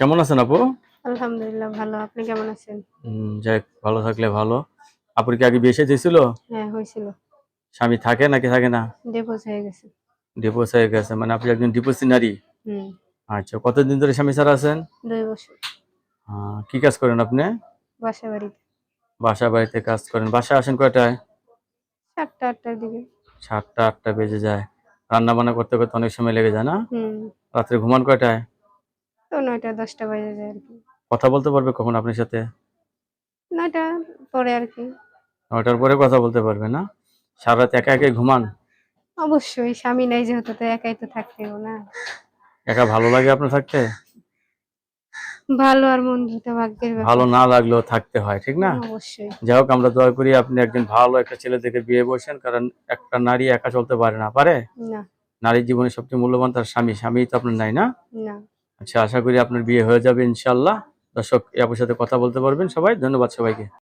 কেমন আছেন আপু? আলহামদুলিল্লাহ ভালো। আপনি কেমন আছেন? যাক ভালো থাকলে ভালো। আপুর কি আগে বিয়ে শাদী হয়েছিল? হ্যাঁ, হয়েছিল। স্বামী থাকে নাকি থাকে না? ডিভোর্স হয়ে গেছে। ডিভোর্স হয়ে গেছে মানে আপনি একজন ডিভোর্সি নারী। হুম, আচ্ছা, কতদিন ধরে স্বামী ছাড়া আছেন? ২ বছর। কি কাজ করেন আপনি? বাসাবাড়িতে। বাসা বাড়িতে কাজ করেন। বাসায় আসেন কয়টায়? ৭টা-৮টার দিকে। ৭টা ৮টা বেজে যায়। রান্না বান্না করতে করতে অনেক সময় লেগে যায় না? হুম, রাত্রে ঘুমান কয়টায়? তো ৯টা-১০টা বেজে যায় আরকি। কথা বলতে পারবে কখন আপনার সাথে? ৯টা পরে আরকি। ৯টার পরে কথা বলতে পারবে না? সারা রাত একা একাই ঘুমান? অবশ্যই স্বামী নাই যেহেতু তো একাই তো থাকতে হবে না? একা ভালো লাগে আপনার থাকতে? ভালো আর মন্দ তো ভাগ্যের ভালো ব্যাপার। না লাগলেও থাকতে হয়, ঠিক না? অবশ্যই। যাই হোক, আমরা দোয়া করি আপনি একজন ভালো একটা ছেলে থেকে বিয়ে বসেন, কারণ একটা নারী একা চলতে পারে না, পারে? না, নারীর জীবনে সবচেয়ে মূল্যবান তার স্বামী, স্বামী তো আপনার নাই না? না। আচ্ছা, আশা করি আপনার বিয়ে হয়ে যাবে ইনশাল্লাহ। দর্শক এই আপুর সাথে কথা বলতে পারবেন সবাই। ধন্যবাদ সবাইকে।